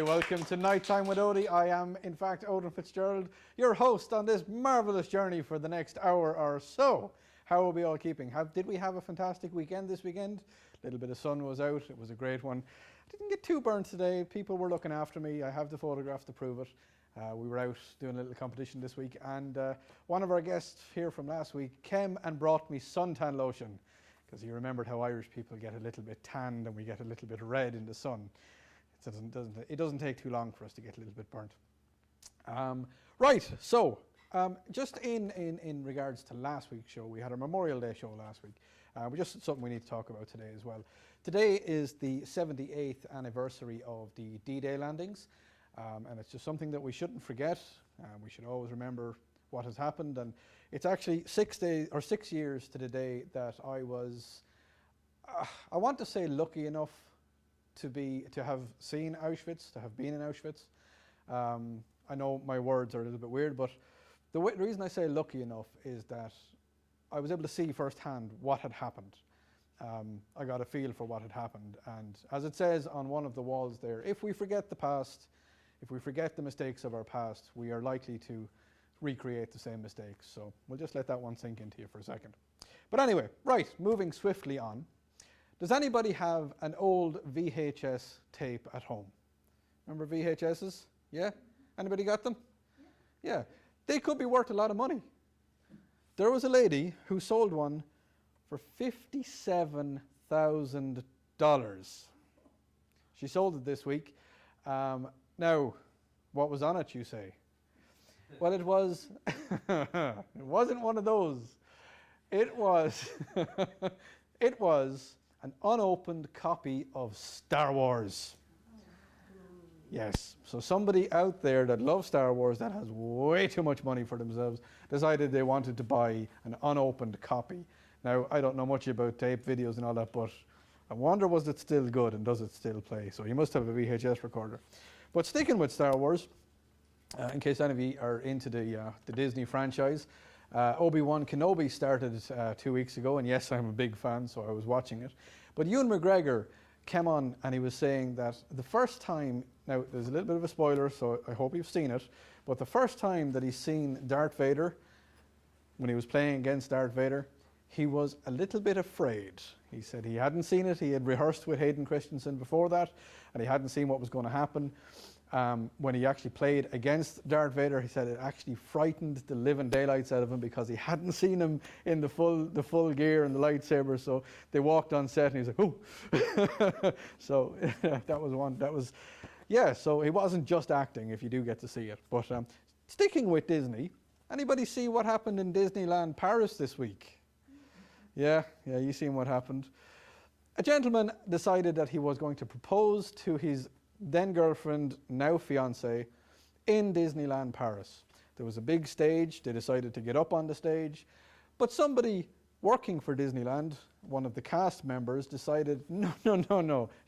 Welcome to Nighttime with Odie. I am, in fact, Odin Fitzgerald, your host on this marvelous journey for the next hour or so. How are we all keeping? Did we have a fantastic weekend this weekend? A little bit of sun was out. It was a great one. I didn't get too burnt today. People were looking after me. I have the photograph to prove it. We were out doing a little competition this week, and one of our guests here from last week came and brought me suntan lotion, because he remembered how Irish people get a little bit tanned and we get a little bit red in the sun. It doesn't take too long for us to get a little bit burnt. Right, so just in regards to last week's show, we had a Memorial Day show last week. Just something we need to talk about today as well. Today is the 78th anniversary of the D-Day landings, and it's just something that we shouldn't forget. We should always remember what has happened, and it's actually 6 years to the day that I was, I want to say, lucky enough to have seen Auschwitz, to have been in Auschwitz. I know my words are a little bit weird, but the reason I say lucky enough is that I was able to see firsthand what had happened. I got a feel for what had happened, and as it says on one of the walls there, if we forget the past, if we forget the mistakes of our past, we are likely to recreate the same mistakes. So we'll just let that one sink into you for a second. But anyway, right, moving swiftly on. Does anybody have an old VHS tape at home? Remember VHSs? Yeah? Anybody got them? Yeah. They could be worth a lot of money. There was a lady who sold one for $57,000. She sold it this week. Now, what was on it, you say? Well, it was, it wasn't one of those. It was, it was an unopened copy of Star Wars. Yes, so somebody out there that loves Star Wars, that has way too much money for themselves, decided they wanted to buy an unopened copy. Now, I don't know much about tape, videos and all that, but I wonder, was it still good and does it still play? So you must have a VHS recorder. But sticking with Star Wars, in case any of you are into the Disney franchise, Obi-Wan Kenobi started 2 weeks ago, and yes, I'm a big fan, so I was watching it. But Ewan McGregor came on and he was saying that the first time, now there's a little bit of a spoiler, so I hope you've seen it, but the first time that he's seen Darth Vader, when he was playing against Darth Vader, he was a little bit afraid. He said he hadn't seen it, he had rehearsed with Hayden Christensen before that, and he hadn't seen what was going to happen. When he actually played against Darth Vader, he said it actually frightened the living daylights out of him because he hadn't seen him in the full gear and the lightsaber. So they walked on set and he's like, "Ooh!" So that was one. That was, yeah. So it wasn't just acting, if you do get to see it. But sticking with Disney, anybody see what happened in Disneyland Paris this week? Yeah, you seen what happened. A gentleman decided that he was going to propose to his then girlfriend, now fiance, in Disneyland Paris. There was a big stage. They decided to get up on the stage, but somebody working for Disneyland, one of the cast members, decided, no,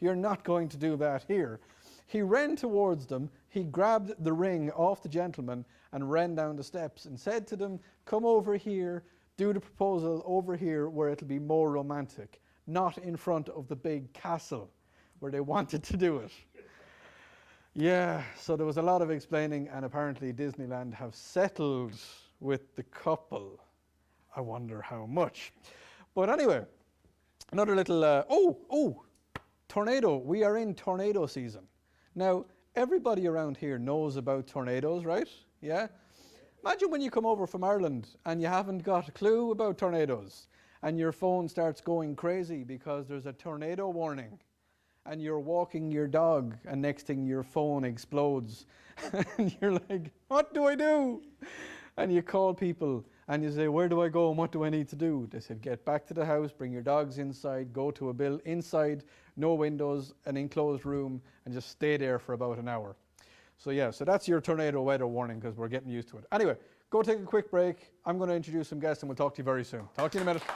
you're not going to do that here. He ran towards them, he grabbed the ring off the gentleman and ran down the steps and said to them, "Come over here, do the proposal over here where it'll be more romantic, not in front of the big castle where they wanted to do it." Yeah, so there was a lot of explaining, and apparently Disneyland have settled with the couple. I wonder how much. But anyway, another little, tornado. We are in tornado season. Now, everybody around here knows about tornadoes, right? Yeah? Imagine when you come over from Ireland and you haven't got a clue about tornadoes, and your phone starts going crazy because there's a tornado warning. and you're walking your dog, and next thing your phone explodes, and you're like, what do I do? And you call people and you say, where do I go and what do I need to do? They said, get back to the house, bring your dogs inside, go to a inside, no windows, an enclosed room, and just stay there for about an hour. So yeah, so that's your tornado weather warning, because we're getting used to it. Anyway, go take a quick break. I'm going to introduce some guests and we'll talk to you very soon. Talk to you in a minute.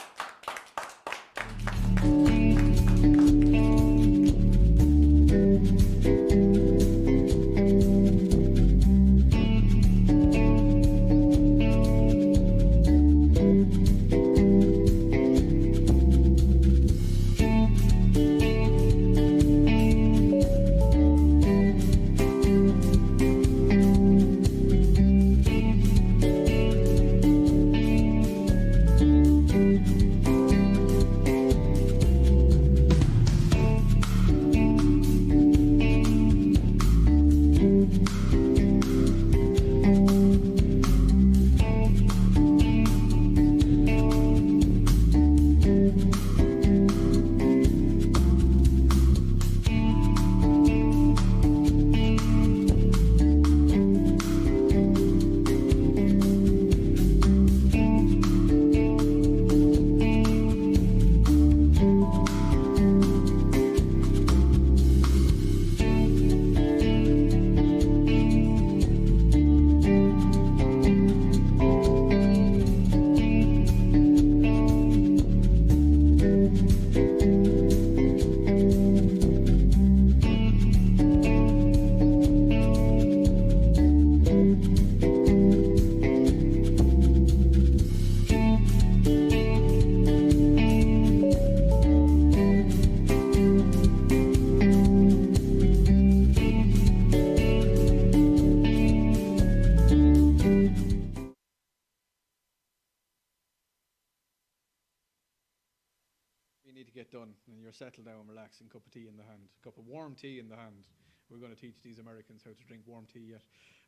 Need to get done, and you're settled down, relaxing, cup of tea in the hand, cup of warm tea in the hand. We're going to teach these Americans how to drink warm tea yet.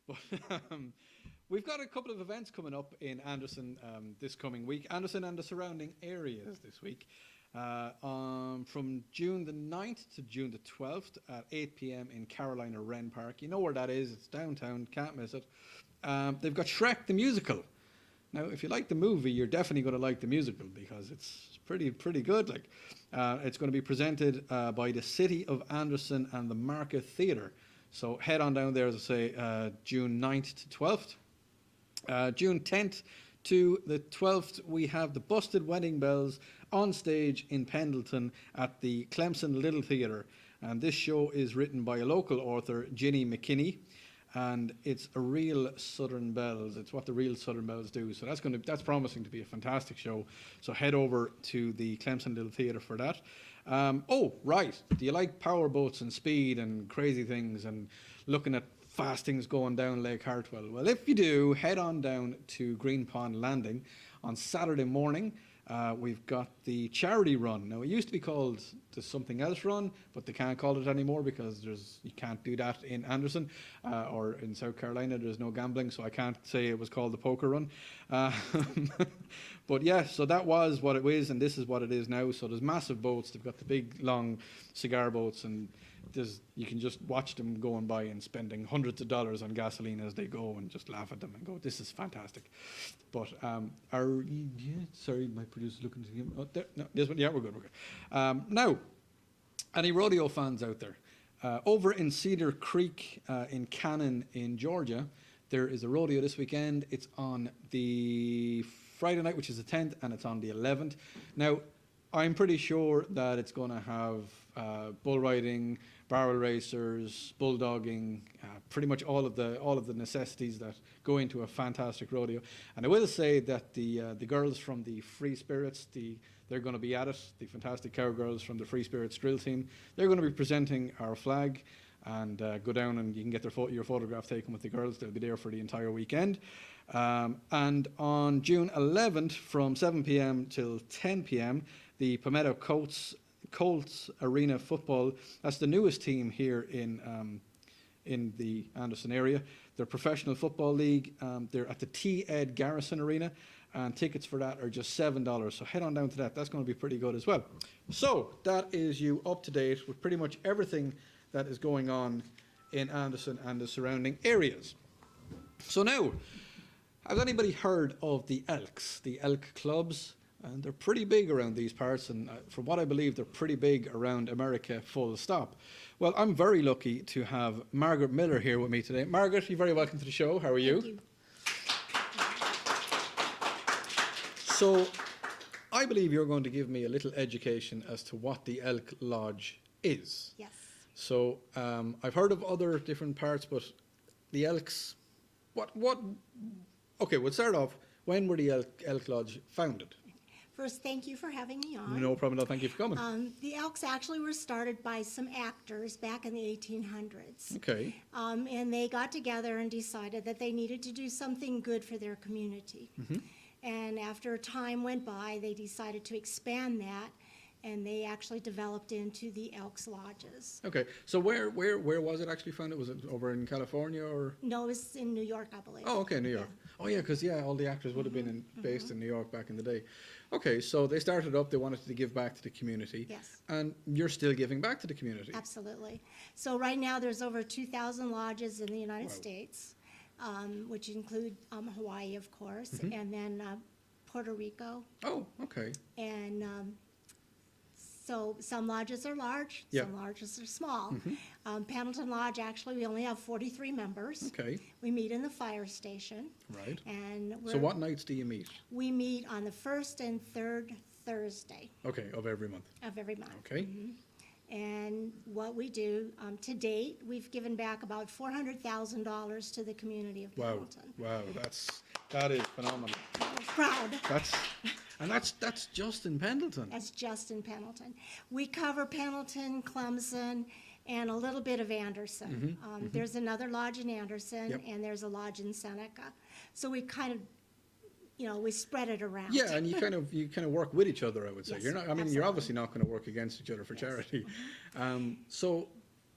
But we've got a couple of events coming up in Anderson this coming week. Anderson and the surrounding areas this week. From June the 9th to June the 12th at 8 p.m. in Carolina Wren Park. You know where that is. It's downtown. Can't miss it. They've got Shrek the Musical. Now, if you like the movie, you're definitely going to like the musical, because it's pretty good. Like, it's going to be presented by the City of Anderson and the Market Theatre. So head on down there, as I say, June 9th to 12th. June 10th to the 12th, we have the Busted Wedding Bells on stage in Pendleton at the Clemson Little Theatre. And this show is written by a local author, Ginny McKinney. And it's a real Southern Bells. It's what the real Southern Bells do. So that's promising to be a fantastic show. So head over to the Clemson Little Theatre for that. Oh, right. Do you like power boats and speed and crazy things and looking at fast things going down Lake Hartwell? Well, if you do, head on down to Green Pond Landing on Saturday morning. We've got the charity run. Now, it used to be called the something else run, but they can't call it anymore because you can't do that in Anderson or in South Carolina. There's no gambling, so I can't say it was called the poker run. But yeah, so that was what it was, and this is what it is now. So there's massive boats. They've got the big, long cigar boats, and you can just watch them going by and spending hundreds of dollars on gasoline as they go, and just laugh at them and go, this is fantastic. But sorry, my producer's looking to him. Oh, there, no, this one, yeah, we're good. Now, any rodeo fans out there? Over in Cedar Creek in Cannon in Georgia, there is a rodeo this weekend. It's on the Friday night, which is the 10th, and it's on the 11th. Now, I'm pretty sure that it's going to have bull riding, barrel racers, bulldogging, pretty much all of the necessities that go into a fantastic rodeo. And I will say that the girls from the Free Spirits, they're going to be at it. The fantastic cowgirls from the Free Spirits drill team, they're going to be presenting our flag, and go down and you can get your photograph taken with the girls. They'll be there for the entire weekend. And on June 11th, from 7 p.m. till 10 p.m., the Palmetto Colts Arena Football, that's the newest team here in the Anderson area. They're a professional football league. They're at the T. Ed Garrison Arena. and tickets for that are just $7. So head on down to that. That's going to be pretty good as well. So that is you up to date with pretty much everything that is going on in Anderson and the surrounding areas. So now, has anybody heard of the Elks, the Elk clubs? And they're pretty big around these parts, and from what I believe, they're pretty big around America, full stop. Well, I'm very lucky to have Margaret Miller here with me today. Margaret, you're very welcome to the show. How are you? Thank you. So, I believe you're going to give me a little education as to what the Elk Lodge is. Yes. So, I've heard of other different parts, but the Elks, okay, we'll start off. When were the Elk Lodge founded? First, thank you for having me on. No problem at all. Thank you for coming. The Elks actually were started by some actors back in the 1800s. Okay. And they got together and decided that they needed to do something good for their community. And after time went by, they decided to expand that, and they actually developed into the Elks Lodges. Okay. So where was it actually founded? Was it over in California or? No, it was in New York, I believe. Oh, okay, New York. Oh, yeah, because all the actors would have been based in New York back in the day. Okay, so they started up. They wanted to give back to the community. Yes. And you're still giving back to the community. Absolutely. So right now, there's over 2,000 lodges in the United Wow. States, which include Hawaii, of course, and then Puerto Rico. Oh, okay. And so some lodges are large, Yeah. some lodges are small. Pendleton Lodge, actually, we only have 43 members. Okay. We meet in the fire station, Right. and So what nights do you meet? we meet on the first and third Thursday Okay, of every month. of every month. Okay. And what we do, to date, we've given back about $400,000 to the community of Wow. Pendleton. Wow, that is phenomenal. We're proud. That's just in Pendleton. That's just in Pendleton. We cover Pendleton, Clemson, and a little bit of Anderson. There's another lodge in Anderson, Yep. and there's a lodge in Seneca. So we kind of, we spread it around. Yeah, and you kind of work with each other, I would say. Yes, You're not. I mean, absolutely. you're obviously not going to work against each other for Yes. charity. So,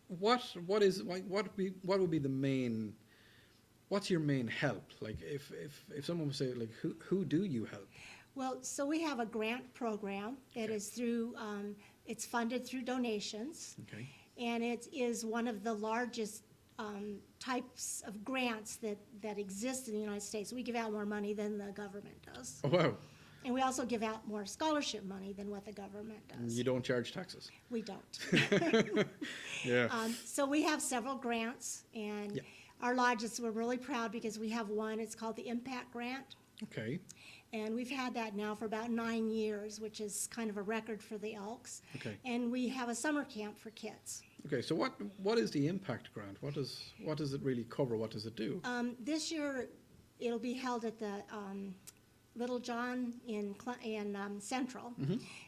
what would be the main? What's your main help? Like, if someone would say, like, who do you help? Well, so we have a grant program that Okay. is through, it's funded through donations, Okay. and it is one of the largest types of grants that exist in the United States. We give out more money than the government does. Oh wow. And we also give out more scholarship money than what the government does. You don't charge taxes. We don't. Yeah. So we have several grants, and Yeah. our lodges, we're really proud because we have one, it's called the Impact Grant. Okay. And we've had that now for about 9 years, which is kind of a record for the Elks. Okay. And we have a summer camp for kids. Okay. So what is the impact grant? What does it really cover? What does it do? This year, it'll be held at the Little John in Central.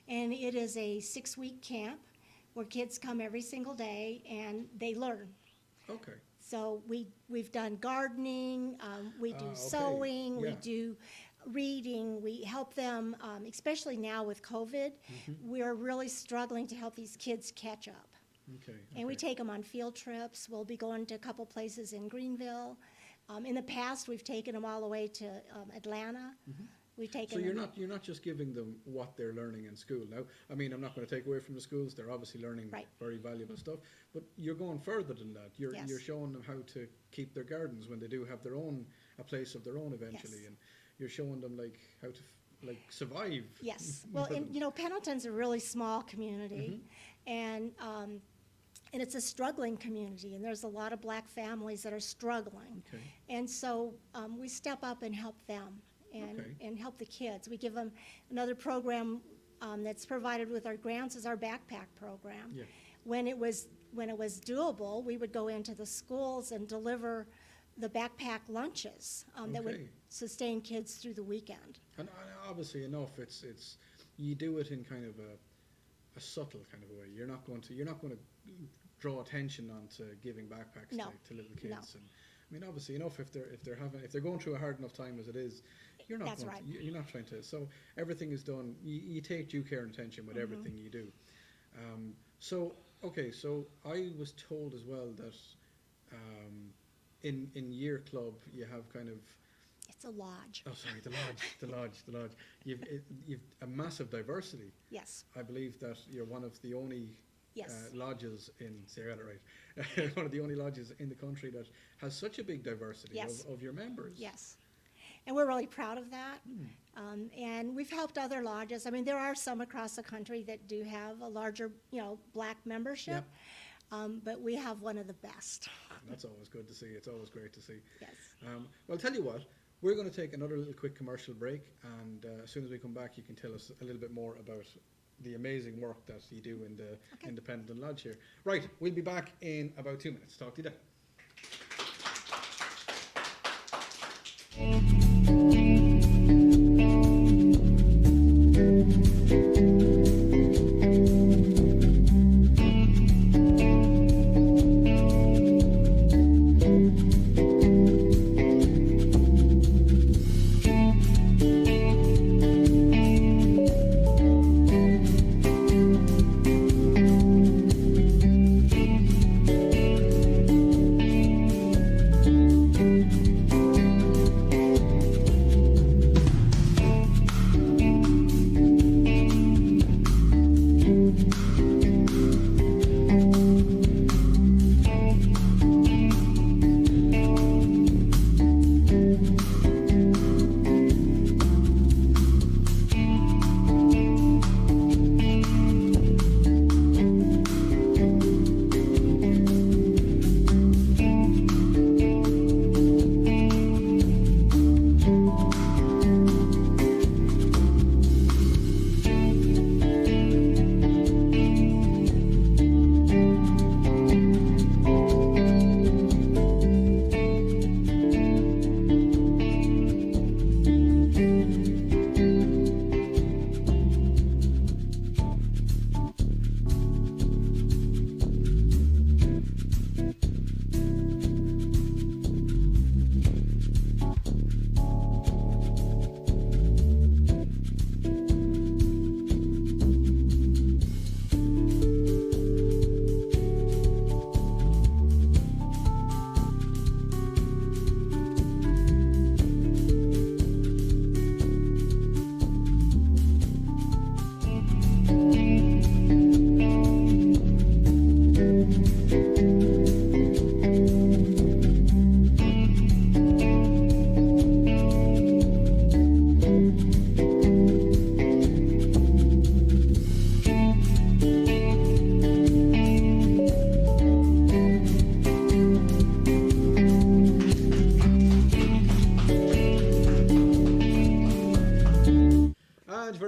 And it is a 6-week camp where kids come every single day and they learn. Okay. So we've done gardening, we do Okay. sewing, we Yeah. do reading, we help them, especially now with COVID, we're really struggling to help these kids catch up. Okay. And we okay. take them on field trips. We'll be going to a couple places in Greenville. In the past, we've taken them all the way to Atlanta. We've taken So them. you're not just giving them what they're learning in school. Now, I mean, I'm not going to take away from the schools. They're obviously learning Right. very valuable stuff. But you're going further than that. You're Yes. you're showing them how to keep their gardens when they do have a place of their own eventually, Yes. and you're showing them like how to survive. Yes. Well, and Pendleton's a really small community, and it's a struggling community, and there's a lot of black families that are struggling. Okay. And so we step up and help them Okay. and help the kids. We give them another program that's provided with our grants is our backpack program. Yeah. When it was doable, we would go into the schools and deliver the backpack lunches that would Okay. sustain kids through the weekend. And obviously enough, it's you do it in kind of a subtle kind of a way. You're not going to draw attention onto giving backpacks No. to little No. kids. And I mean, obviously enough if they're going through a hard enough time as it is, you're not That's going right. you're not trying to. So everything is done. You take due care and attention Mm-hmm. with everything you do. So I was told as well that in Year Club you have kind of It's a lodge. Oh, sorry, the lodge. You've a massive diversity. Yes, I believe that you're one of the only yes, lodges in, say I got it right, one of the only lodges in the country that has such a big diversity Yes. of your members. yes. And we're really proud of that. And we've helped other lodges. I mean, there are some across the country that do have a larger, black membership. But we have one of the best. That's always good to see. It's always great to see. Yes. Well, tell you what, we're going to take another little quick commercial break, and as soon as we come back, you can tell us a little bit more about the amazing work that you do in the Independent Lodge here. Right, we'll be back in about 2 minutes. Talk to you then.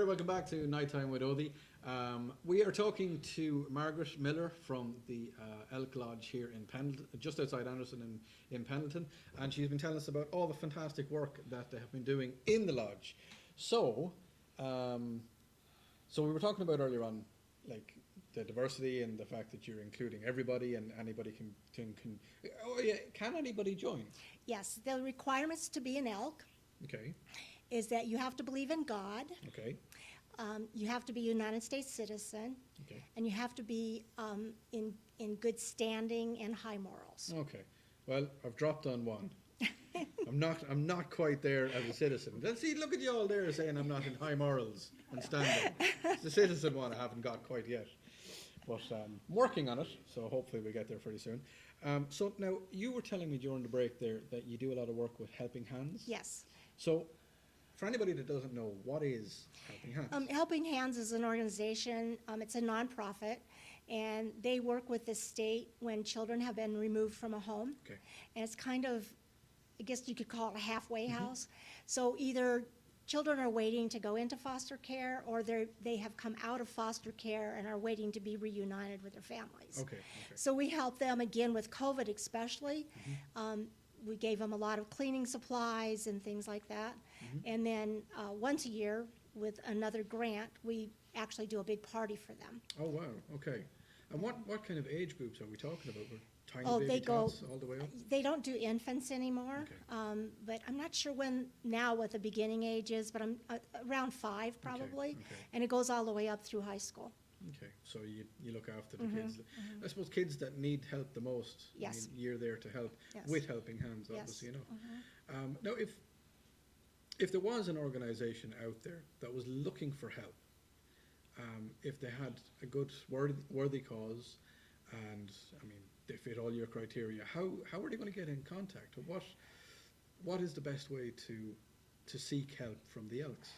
Welcome back to Nighttime with Odie. We are talking to Margaret Miller from the Elk Lodge here in Pendleton, just outside Anderson in Pendleton, and she's been telling us about all the fantastic work that they have been doing in the lodge. So we were talking about earlier on, like the diversity and the fact that you're including everybody and anybody can anybody join? Yes, the requirements to be an elk Okay. is that you have to believe in God, Okay. you have to be a United States citizen, Okay. and you have to be in good standing and high morals. Okay. Well, I've dropped on one. I'm not quite there as a citizen. Let's see, look at you all there saying I'm not in high morals and standing. It's the citizen one I haven't got quite yet. But I'm working on it, so hopefully we'll get there pretty soon. So now, you were telling me during the break there that you do a lot of work with Helping Hands. Yes. So, for anybody that doesn't know, what is Helping Hands? Helping Hands is an organization, it's a nonprofit, and they work with the state when children have been removed from a home. Okay. And it's kind of, I guess you could call it a halfway house. So either children are waiting to go into foster care, or they have come out of foster care and are waiting to be reunited with their families. Okay. So we help them, again, with COVID especially. We gave them a lot of cleaning supplies and things like that. And then once a year, with another grant, we actually do a big party for them. Oh, wow. Okay. And what kind of age groups are we talking about? We're tiny Oh, baby they go- tots all the way up? They don't do infants anymore, Okay. but I'm not sure what the beginning age is, but I'm around 5 probably. okay. And it goes all the way up through high school. Okay, so you look after the kids. I suppose kids that need help the most. Yes. I mean, you're there to help Yes. with Helping Hands, Yes. obviously, you know. Now, if there was an organisation out there that was looking for help, if they had a good worthy cause, and I mean they fit all your criteria, how are they going to get in contact? Or what is the best way to seek help from the Elks?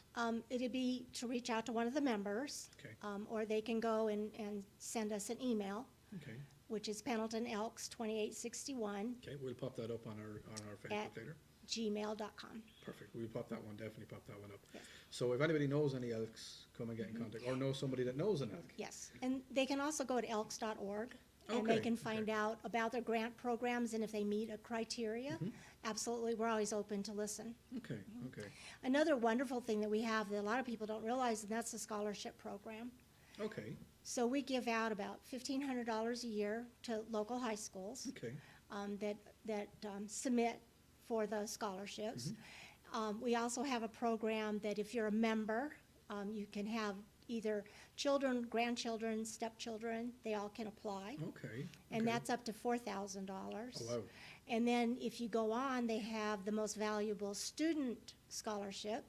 It'd be to reach out to one of the members, Okay. or they can go and send us an email, Okay. which is Pendleton Elks 2861 Okay. We'll pop that up on our Facebook At- later. gmail.com. Perfect. We'll pop that one. Definitely pop that one up. Yes. So if anybody knows any Elks, come and get in contact, or knows somebody that knows an Elk. Yes, and they can also go to elks.org, and Okay, they can find okay. out about their grant programs, and if they meet a criteria, Mm-hmm. absolutely, we're always open to listen. Okay. Okay. Another wonderful thing that we have that a lot of people don't realize, and that's the scholarship program. Okay. So we give out about $1,500 a year to local high schools Okay. that submit for the scholarships. We also have a program that if you're a member, you can have either children, grandchildren, stepchildren, they all can apply. Okay. And okay. that's up to $4,000. Oh, wow. And then if you go on, they have the most valuable student scholarship.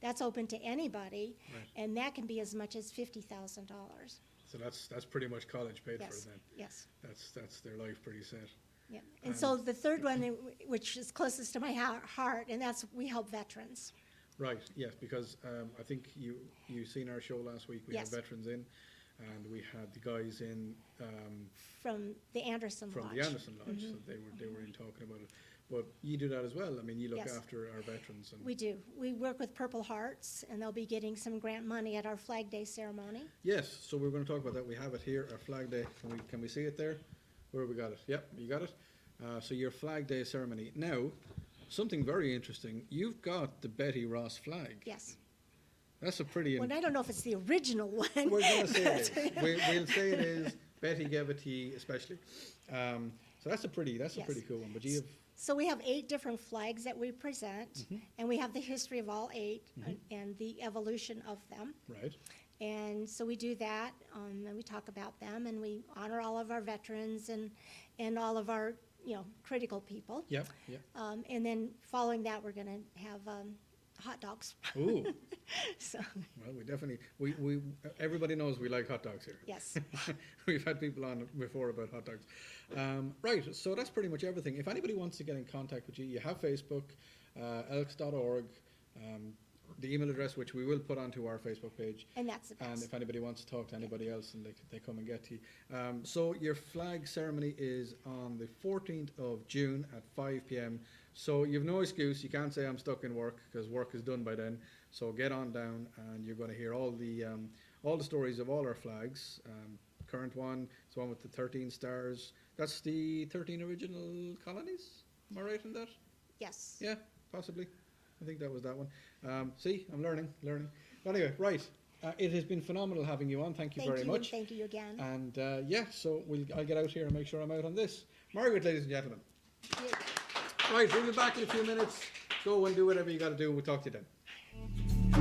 That's open to anybody, Right. and that can be as much as $50,000. So that's pretty much college paid Yes, for then. yes. That's their life pretty set. Yeah. And so the third one, which is closest to my heart, and that's we help veterans. Right, yes, because I think you seen our show last week. We Yes. had veterans in, and we had the guys in From the Anderson from Lodge. the Anderson Lodge, so they were in talking about it. But you do that as well. I mean, you look Yes. after our veterans. And We do. We work with Purple Hearts, and they'll be getting some grant money at our Flag Day ceremony. yes, so we're going to talk about that. We have it here, our Flag Day. Can we see it there? Where have we got it? Yep, you got it. So your Flag Day ceremony. Now, something very interesting. You've got the Betty Ross flag. Yes. That's a pretty. Well, I don't know if it's the original one. We're going to say it is. We'll say it is. Betty gave it to you, especially. So that's a pretty Yes. cool one. But you have So we have 8 different flags that we present, Mm-hmm. and we have the history of all 8 and the evolution of them. right. And so we do that, and we talk about them, and we honor all of our veterans and all of our, critical people. Yep. Yep. And then following that, we're gonna have hot dogs. Ooh. So, Well, we definitely we everybody knows we like hot dogs here. yes, We've had people on before about hot dogs. Right, so that's pretty much everything. If anybody wants to get in contact with you, you have Facebook, elks.org, the email address, which we will put onto our Facebook page. and that's the And best. if anybody wants to talk to anybody else, and they come and get to you. So your flag ceremony is on the 14th of June at 5 p.m. So you've no excuse. You can't say I'm stuck in work, because work is done by then. So get on down, and you're going to hear all the stories of all our flags. Current one is the one with the 13 stars. That's the 13 original colonies. Am I right in that? Yes. Yeah, possibly. I think that was that one. See, I'm learning. But anyway, right. It has been phenomenal having you on. Thank you very much. Thank you again. And yeah, so I'll get out here and make sure I'm out on this. Margaret, ladies and gentlemen. Yeah. Right, we'll be back in a few minutes. Go and do whatever you got to do. We'll talk to you then.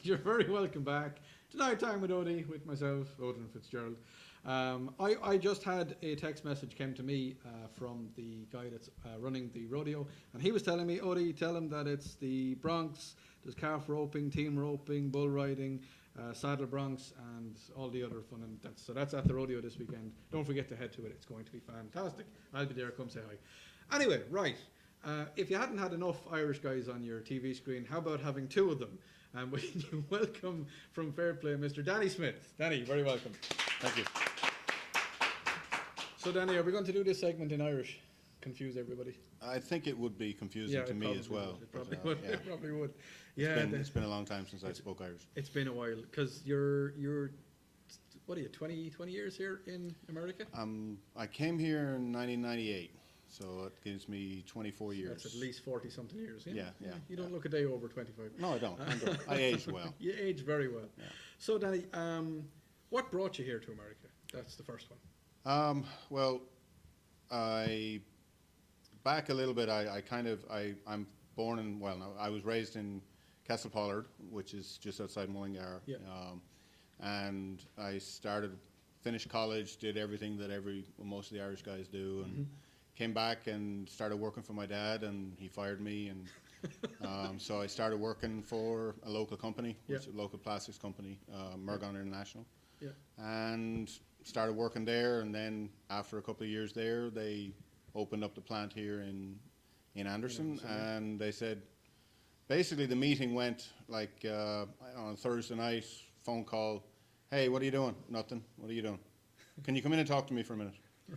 You're very welcome back to Night Time with Odie, with myself, Odin Fitzgerald. I just had a text message came to me from the guy that's running the rodeo, and he was telling me, Odie, tell him that it's the broncs, there's calf roping, team roping, bull riding, saddle broncs, and all the other fun. And that's at the rodeo this weekend. Don't forget to head to it. It's going to be fantastic. I'll be there. Come say hi. Anyway, right. If you hadn't had enough Irish guys on your TV screen, how about having two of them? And we welcome from Fairplay, Mr. Danny Smith. Danny, very welcome. Thank you. So, Danny, are we going to do this segment in Irish? Confuse everybody? I think it would be confusing to me as well. It probably but, would. yeah. It probably would. It's been a long time since I spoke Irish. It's been a while, because you're what are you, 20 years here in America? I came here in 1998, so it gives me 24 years. That's at least 40-something years, yeah? Yeah. You don't look a day over 25. No, I don't. I aged well. You age very well. Yeah. So, Danny, what brought you here to America? That's the first one. Well, back a little bit. I'm born in, well, no, I was raised in Castlepollard, which is just outside Mullingar. Yeah. And I finished college, did everything that most of the Irish guys do, and came back and started working for my dad, and he fired me, and so I started working for a local company, which is a local plastics company, Mergon International, and started working there. And then after a couple of years there, they opened up the plant here in Anderson, and they said, basically the meeting went like on Thursday night, phone call, hey, what are you doing? Nothing. What are you doing? Can you come in and talk to me for a minute?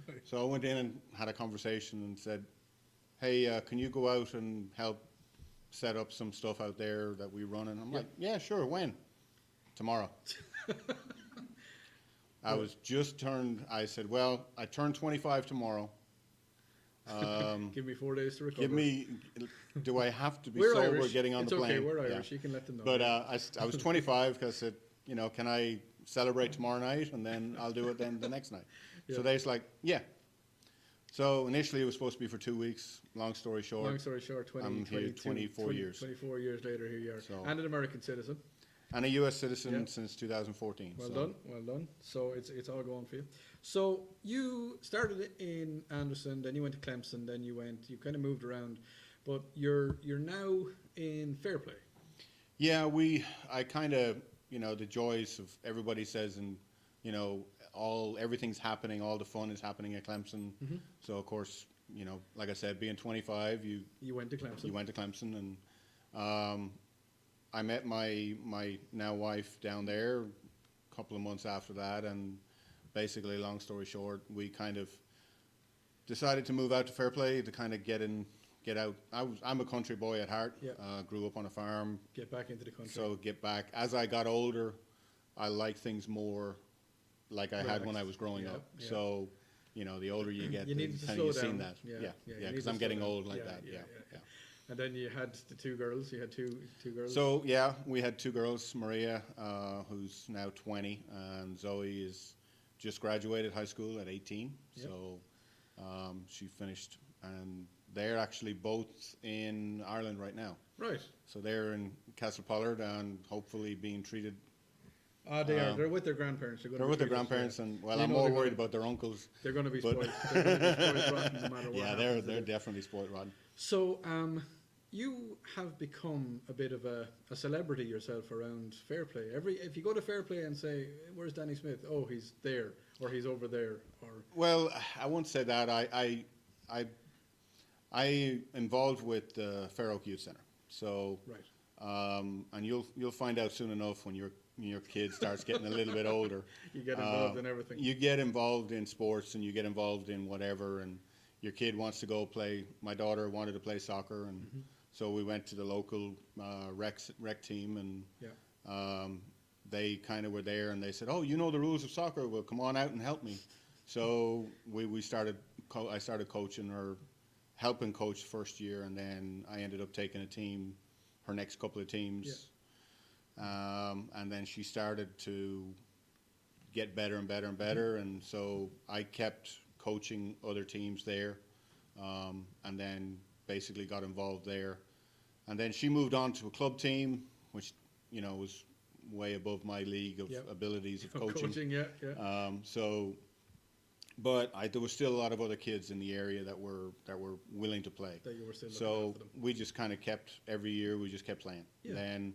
Right. So I went in and had a conversation and said, hey, can you go out and help set up some stuff out there that we run? And I'm like, yeah, sure, when? Tomorrow. I said, well, I turn 25 tomorrow. Give me 4 days to recover. Do I have to be We're sober Irish. getting on It's the plane? okay, we're Yeah. Irish. You can let them know. But I was 25 because I said, can I celebrate tomorrow night and then I'll do it then the next night? Yeah. So they's like, yeah. So initially it was supposed to be for 2 weeks. Long story short, Long story short, I'm here 24 years. 24 years later, here you are. So- And an American citizen. and a U.S. citizen Yeah. since 2014. Well so. done, well done. So it's all going for you. So you started in Anderson, then you went to Clemson, then you kind of moved around, but you're now in Fairplay. Yeah, I kind of, the joys of everybody says, and, everything's happening, all the fun is happening at Clemson. So, of course, like I said, being 25, You went to Clemson. you went to Clemson, and I met my now wife down there a couple of months after that, and basically, long story short, we kind of decided to move out to Fairplay to kind of get out. I'm a country boy at heart. Yeah. Grew up on a farm. Get back into the country. So get back. As I got older, I like things more like I had when I was growing Yeah, up. yeah. So, the older you get, You needed to kind slow of you've down. seen that. Yeah, Yeah, you because need to I'm getting slow down. old like Yeah, that. yeah, Yeah, yeah. yeah. And then you had the two girls. You had two girls. So yeah, we had two girls, Maria, who's now 20, and Zoe is just graduated high school at 18. Yep. So she finished, and they're actually both in Ireland right now. Right. So they're in Castlepollard and hopefully being treated. They are. They're with their grandparents. They're with their grandparents, and well, You I'm know more they're worried gonna- about their uncles. They're going to be But- spoiled. They're going to be spoiled rotten no matter what. Yeah, happens to they're them. definitely spoiled rotten. So, you have become a bit of a celebrity yourself around Fairplay. If you go to Fairplay and say, "Where's Danny Smith?" Oh, he's there, or he's over there, or Well, I won't say that. I involved with the Fair Oak Youth Centre. So, right. and you'll find out soon enough when your kid starts getting a little bit older. You get involved in everything. You get involved in sports, and you get involved in whatever, and your kid wants to go play. My daughter wanted to play soccer, and so we went to the local rec team, and Yeah. they kind of were there and they said, "Oh, you know the rules of soccer. Well, come on out and help me." So I started coaching or helping coach first year, and then I ended up taking a team, her next couple of teams, and then she started to get better and better and better, and so I kept coaching other teams there, and then basically got involved there, and then she moved on to a club team, which was way above my league of abilities of coaching. But there was still a lot of other kids in the area that were willing to play. That you were still looking So after them. we just kind of kept, every year we just kept playing. Yeah. Then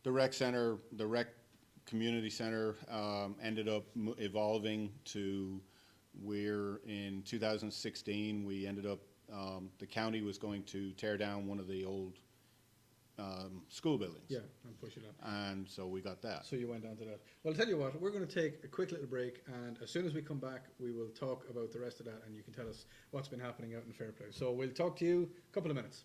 the rec community center ended up evolving to where in 2016 we ended up, the county was going to tear down one of the old school buildings. Yeah, and push it up. And so we got that. So you went on to that. Well, I'll tell you what, we're going to take a quick little break, and as soon as we come back, we will talk about the rest of that, and you can tell us what's been happening out in Fairplay. So we'll talk to you a couple of minutes.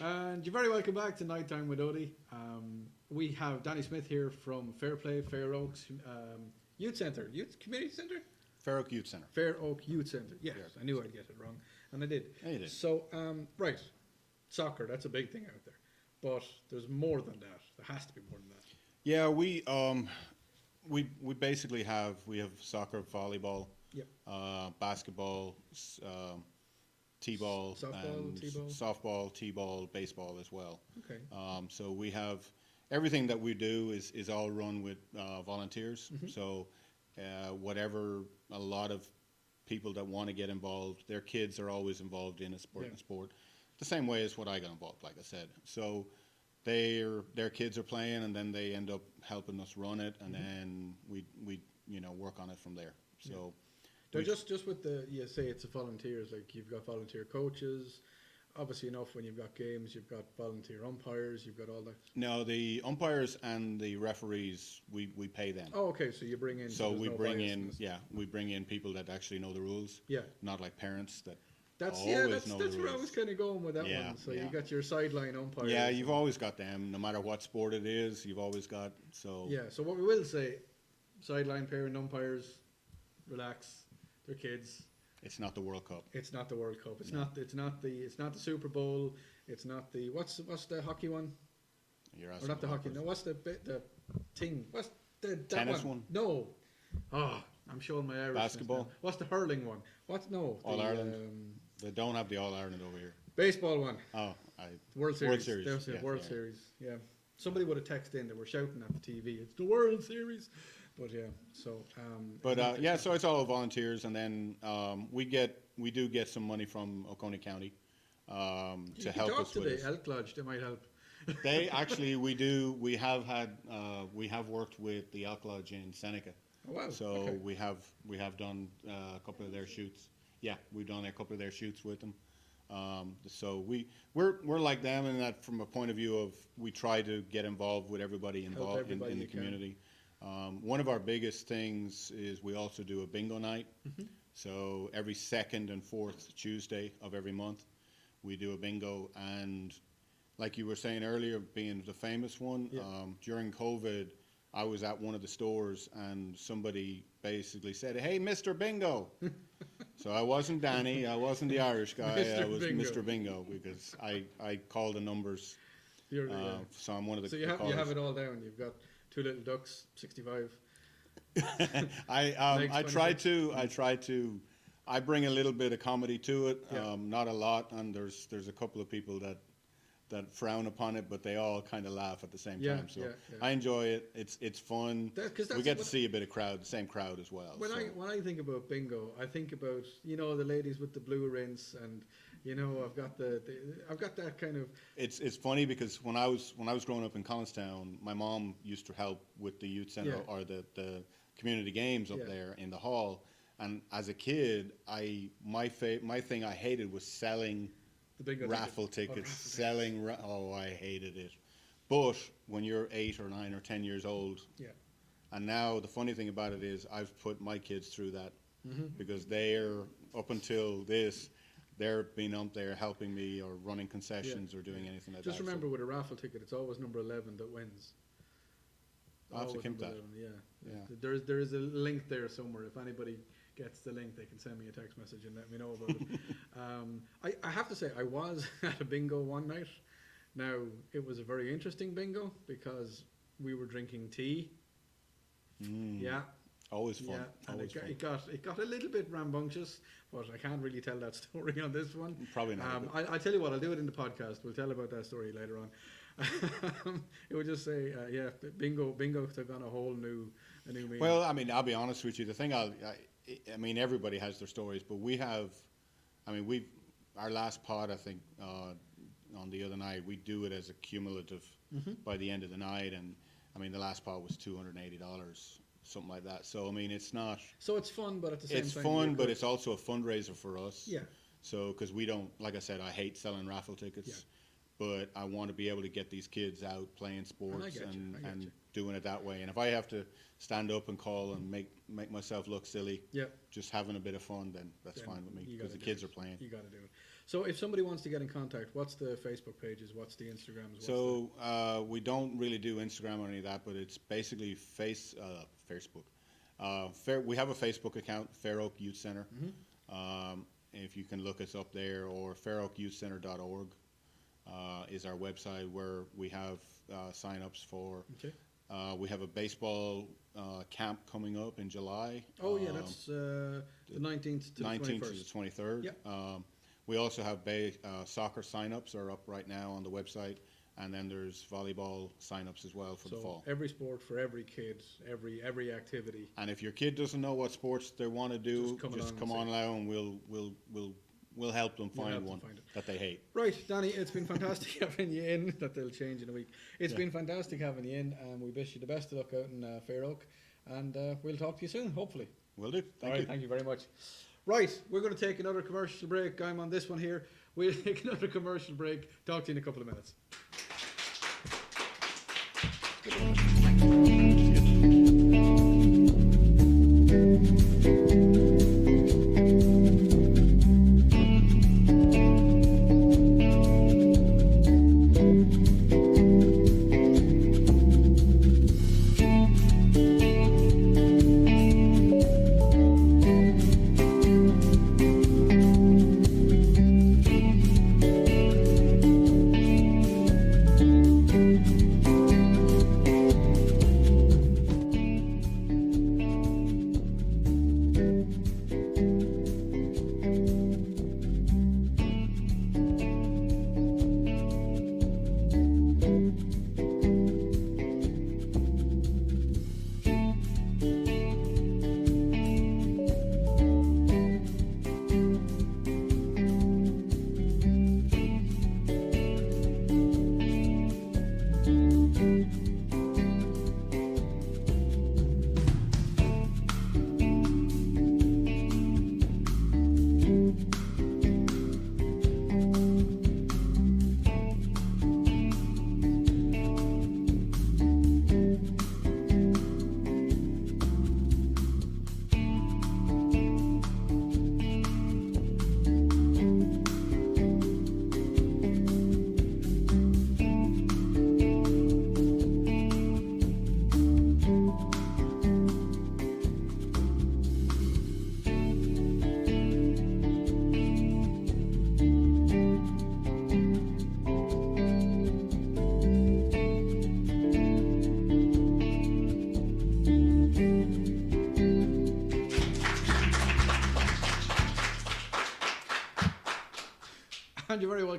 And you're very welcome back to Nighttime with Odie. We have Danny Smith here from Fairplay, Fair Oaks Youth Centre, Youth Community Centre? Fair Oak Youth Centre. Fair Oak Youth Centre. Yes, Yes. I knew I'd get it wrong, and I did. Yeah, you did. So, right, soccer, that's a big thing out there. But there's more than that. There has to be more than that. Yeah, we basically have soccer, volleyball, Yep. basketball, t-ball, Softball, and t-ball. softball, t-ball, baseball as well. Okay. So we have everything that we do is all run with volunteers. Mm-hmm. So whatever, a lot of people that want to get involved, their kids are always involved in a sport Yeah. and sport, the same way as what I got involved, like I said. So their kids are playing, and then they end up helping us run it, and then we work on it from there. So Now, we- just with you say it's a volunteers, like you've got volunteer coaches. Obviously enough, when you've got games, you've got volunteer umpires, you've got all that. no, the umpires and the referees, we pay them. Oh, okay, so you bring in. So there's we no bring bias in, this. yeah, we bring in people that actually know the rules. Yeah. Not like parents that That's always know the that's where I rules. was kind of going with that Yeah, one. So yeah. you got your sideline umpires. Yeah, you've always got them, no matter what sport it is, you've always got, so. Yeah, so what we will say, sideline parent umpires, relax, they're kids. It's not the World Cup. It's not the World Cup. It's No. not the Super Bowl. It's not the what's the hockey one? You're Or asking not the about hockey. No, this. what's the thing? What's that Tennis one? No. Oh, I'm showing my Irishness Basketball? now. What's the hurling one? What's no? All the, Ireland? They don't have the All Ireland over here. Baseball one. Oh, World Series. Series. They also Yeah, World yeah. Series. Yeah. Somebody would have texted in. They were shouting at the TV. It's the World Series. But yeah. So. But yeah, so it's all volunteers, and then we do get some money from Oconee County to help talk us to with the this. Elk Lodge. They might help. They actually we have worked with the Elk Lodge in Seneca. Oh, wow. So Okay. we have done a couple of their shoots. Yeah, we've done a couple of their shoots with them. So we're like them in that from a point of view of we try to get involved with everybody involved everybody in the you can. community. One of our biggest things is we also do a bingo night. Mm-hmm. So every second and fourth Tuesday of every month, we do a bingo. And like you were saying earlier, being the famous one, Yeah. during COVID, I was at one of the stores and somebody basically said, "Hey, Mr. Bingo." So I wasn't Danny, I wasn't the Irish guy, I Mr. was Bingo. Mr. Bingo because I call the numbers. You're, yeah. So I'm one of the So you have callers. it all down. You've got two little ducks, 65. I Legs try to I bring a little bit of comedy to it, Yeah. not a lot, and there's a couple of people that frown upon it, but they all kind of laugh at the same Yeah, time. So yeah, yeah. I enjoy it. It's fun. 'Cause We that's get to what- see a bit of the same crowd as well. When so. I think about bingo, I think about the ladies with the blue rinse, and I've got I've got that kind of It's funny because when I was growing up in Collinstown, my mom used to help with the youth center Yeah. or the community games up Yeah. there in the hall. And as a kid, my thing I hated was selling the bingo raffle ticket. tickets, Oh, raffle selling. I hated it. But when you're 8 or 9 or 10 years old, Yeah. and now the funny thing about it is I've put my kids through that Mm-hmm. because they're up until this, they're been up there helping me or running concessions or doing anything like Just that. remember, with a raffle ticket, it's always number 11 that wins. I'll have to Always keep number that. 11, yeah. Yeah. There is a link there somewhere. If anybody gets the link, they can send me a text message and let me know about it. I have to say, I was at a bingo one night. Now, it was a very interesting bingo because we were drinking tea. Mm, Yeah. Always fun. Yeah, and Always fun. it got a little bit rambunctious, but I can't really tell that story on this one. Probably not. I'll tell you what, I'll do it in the podcast. We'll tell about that story later on. It would just say, bingo took on a whole new meaning. Well, I mean, I'll be honest with you. The thing I mean, everybody has their stories, but our last pod, I think, on the other night, we do it as a cumulative by the end of the night, and I mean, the last pod was $280, something like that. So I mean, it's not. So it's fun, but at the same It's time, fun, you're but good. it's also a fundraiser for us. Yeah. So, because we don't, like I said, I hate selling raffle tickets, but I want to be able to get these kids out playing sports get you, I get and you. doing it that way. And if I have to stand up and call and make myself look silly, Yeah. just having a bit of fun, then that's Then fine with me you because gotta the do kids it. are playing. You got to do it. So if somebody wants to get in contact, what's the Facebook pages? What's the Instagrams? So we don't really do Instagram or any of that, but it's basically Facebook. We have a Facebook account, Fair Oak Youth Center. If you can look us up there, or fairoakyouthcenter.org is our website where we have sign-ups for. Okay. We have a baseball camp coming up in July. Oh yeah, that's the 19th to the 19th to 21st. the 23rd. Yep. We also have soccer sign-ups are up right now on the website, and then there's volleyball sign-ups as well for the So fall. every sport for every kid, every activity. And if your kid doesn't know what sports they want to do, Just come come on along and now, and we'll help them find help them one find it. that they hate. Right, Danny, it's been fantastic having you in. That they'll change in a week. It's been fantastic having you in, and we wish you the best of luck out in Fair Oak, and we'll talk to you soon, hopefully. Will do. All Thank right, you. thank you very much. Right, we're going to take another commercial break. I'm on this one here. We'll take another commercial break. Talk to you in a couple of minutes.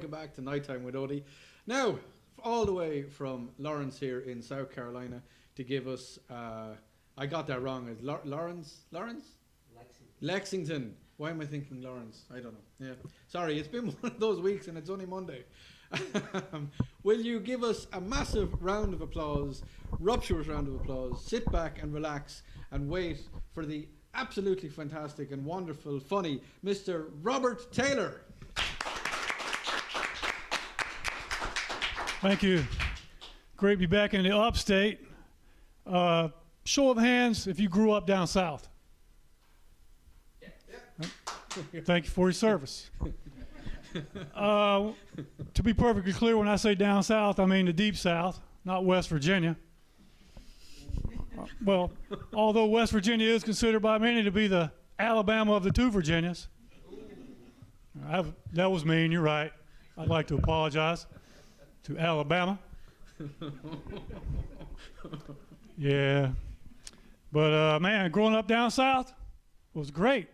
Welcome back to Nighttime with Odie. Now, all the way from Lawrence here in South Carolina to give us, I got that wrong, it's Lawrence? Lexington. Why am I thinking Lawrence? I don't know. Yeah. Sorry, it's been one of those weeks and it's only Monday. Will you give us a massive round of applause, rapturous round of applause, sit back and relax and wait for the absolutely fantastic and wonderful, funny Mr. Robert Taylor. Thank you. Great to be back in the upstate. Show of hands if you grew up down south. Thank you for your service. To be perfectly clear, when I say down south, I mean the deep south, not West Virginia. Well, although West Virginia is considered by many to be the Alabama of the two Virginias. That was mean, you're right. I'd like to apologize to Alabama. Yeah. But, man, growing up down south was great.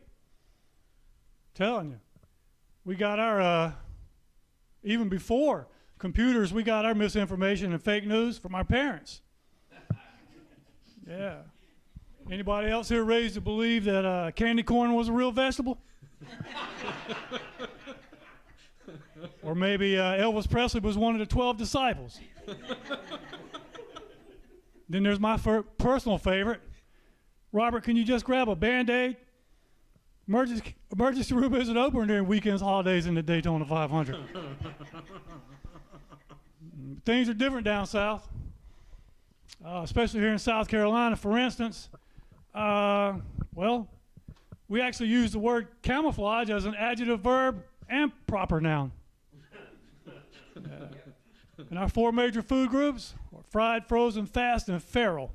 Telling you. We got our, even before computers, we got our misinformation and fake news from our parents. Yeah. Anybody else here raised to believe that candy corn was a real vegetable? Or maybe Elvis Presley was one of the 12 disciples. Then there's my personal favorite. Robert, can you just grab a Band-Aid? Emergency room isn't open during weekends, holidays, and the Daytona 500. Things are different down south, especially here in South Carolina. For instance, well, we actually use the word camouflage as an adjective verb and proper noun. And our 4 major food groups are fried, frozen, fast, and feral.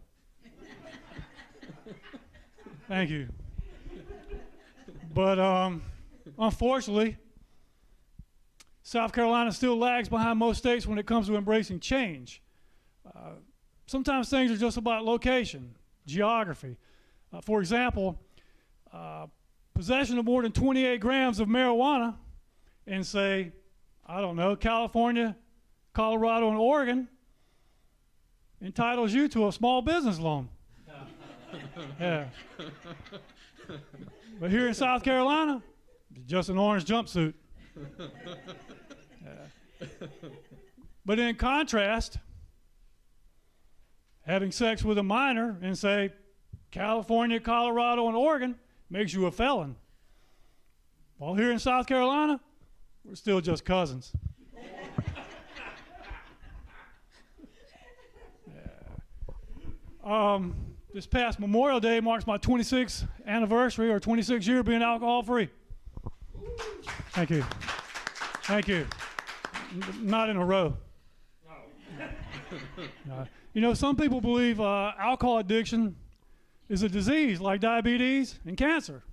Thank you. But unfortunately, South Carolina still lags behind most states when it comes to embracing change. Sometimes things are just about location, geography. For example, possession of more than 28 grams of marijuana in, say, I don't know, California, Colorado, and Oregon entitles you to a small business loan. Yeah. But here in South Carolina, it's just an orange jumpsuit. But in contrast, having sex with a minor in, say, California, Colorado, and Oregon makes you a felon. While here in South Carolina, we're still just cousins. This past Memorial Day marks my 26th anniversary, or 26th year being alcohol-free. Thank you. Thank you. Not in a row. You know, some people believe alcohol addiction is a disease like diabetes and cancer.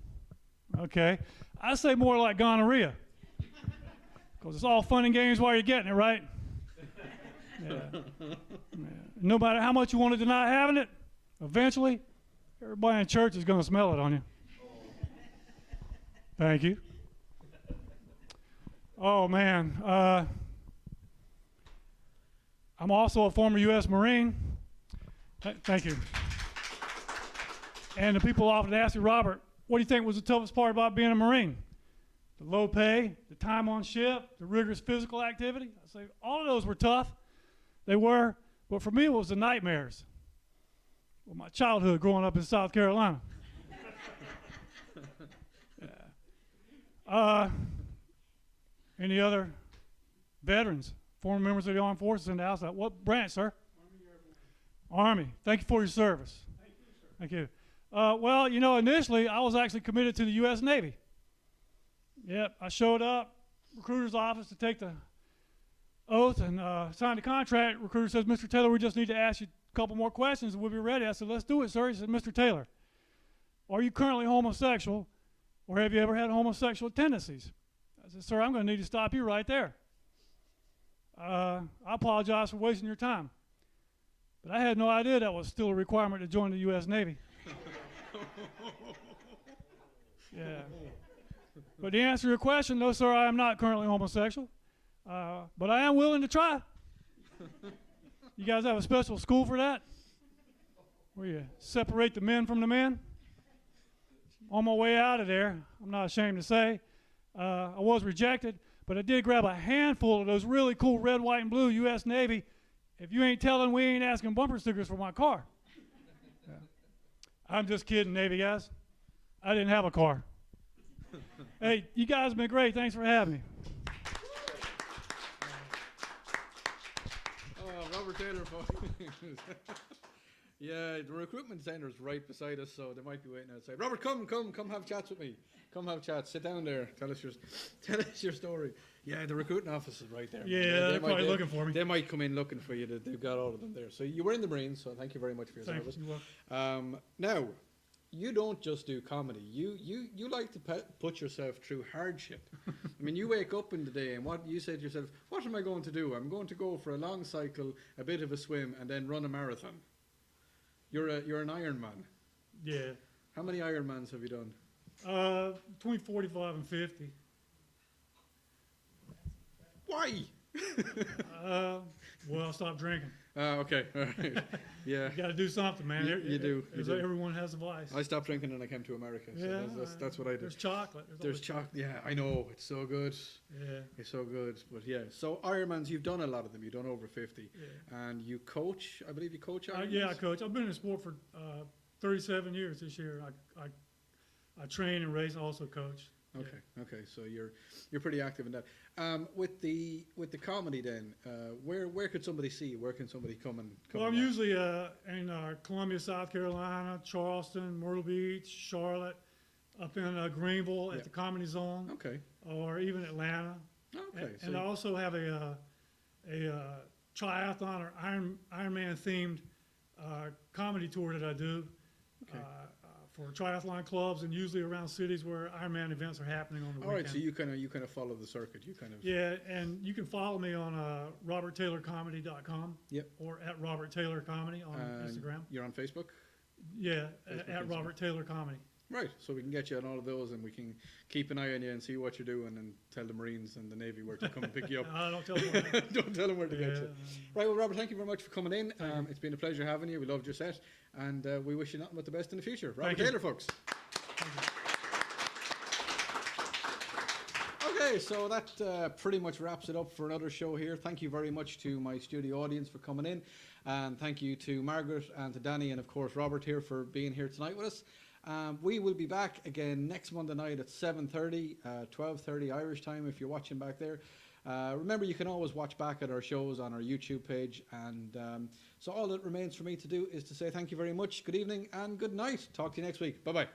Okay. I say more like gonorrhea. Because it's all fun and games while you're getting it, right? Yeah. No matter how much you want to deny having it, eventually, everybody in church is going to smell it on you. Thank you. Oh, man. I'm also a former U.S. Marine. Thank you. And the people often ask me, Robert, what do you think was the toughest part about being a Marine? The low pay, the time on ship, the rigorous physical activity? I say all of those were tough. They were, but for me it was the nightmares. Well, my childhood growing up in South Carolina. Yeah. Any other veterans, former members of the armed forces in the house? What branch, sir? Army. Thank you for your service. Thank you, sir. Thank you. Well, you know, initially I was actually committed to the U.S. Navy. Yep, I showed up, recruiter's office to take the oath and signed the contract. Recruiter says, Mr. Taylor, we just need to ask you a couple more questions and we'll be ready. I said, let's do it, sir. He said, Mr. Taylor, are you currently homosexual or have you ever had homosexual tendencies? I said, sir, I'm going to need to stop you right there. I apologize for wasting your time. But I had no idea that was still a requirement to join the U.S. Navy. Yeah. But to answer your question, no, sir, I am not currently homosexual. But I am willing to try. You guys have a special school for that? Where you separate the men from the men? On my way out of there, I'm not ashamed to say, I was rejected, but I did grab a handful of those really cool red, white, and blue U.S. Navy. If you ain't telling, we ain't asking bumper stickers for my car. Yeah. I'm just kidding, Navy guys. I didn't have a car. Hey, you guys have been great. Thanks for having me. Oh, Robert Taylor, folks. Yeah, the recruitment centre is right beside us, so they might be waiting outside. Robert, come have chats with me. Come have chats. Sit down there. Tell us your story. Yeah, the recruiting office is right there. Yeah, they're probably looking for me. They might come in looking for you. They've got all of them there. So you were in the Marines, so thank you very much for your service. You're welcome. Now, you don't just do comedy. You like to put yourself through hardship. I mean, you wake up in the day and what you say to yourself, what am I going to do? I'm going to go for a long cycle, a bit of a swim, and then run a marathon. You're an Ironman. Yeah. How many Ironmans have you done? Between 45 and 50. Why? Well, stop drinking. Okay, all right. Yeah. You got to do something, man. You do. Everyone has a vice. I stopped drinking and I came to America. So Yeah, that's what I did. There's chocolate. There's always chocolate. Yeah, I know. It's so good. Yeah. It's so good. But yeah, so Ironmans, you've done a lot of them. You've done over 50. Yeah. And you coach, I believe you coach Ironmans? Yeah, I coach. I've been in the sport for 37 years this year. I train and race and also coach. Okay. So you're pretty active in that. With the comedy then, where could somebody see you? Where can somebody come and Well, I'm and watch? usually in Columbia, South Carolina, Charleston, Myrtle Beach, Charlotte, up in Greenville at Yeah. the Comedy Zone, Okay. or even Atlanta. Okay. And I also have a triathlon or Ironman themed comedy tour that I do Okay. for triathlon clubs and usually around cities where Ironman events are happening on the All right. weekend. So you kind of follow the circuit. You kind of. Yeah, and you can follow me on roberttaylorcomedy.com. Yep. Or at Robert Taylor Comedy on And Instagram. You're on Facebook. Yeah, Facebook, at Instagram. Robert Taylor Comedy. Right, so we can get you on all of those, and we can keep an eye on you and see what you're doing, and tell the Marines and the Navy where to come and pick you up. I don't tell them that. Don't tell them where to get Yeah, you. Right, well, Robert, thank you very much for coming in. It's been a pleasure having you. We loved your set, and we wish you nothing but the best in the future. Robert Thank you. Taylor, folks. Okay, so that pretty much wraps it up for another show here. Thank you very much to my studio audience for coming in, and thank you to Margaret and to Danny and of course Robert here for being here tonight with us. We will be back again next Monday night at 7:30, 12:30 Irish time if you're watching back there. Remember, you can always watch back at our shows on our YouTube page, and so all that remains for me to do is to say thank you very much, good evening and good night. Talk to you next week. Bye-bye.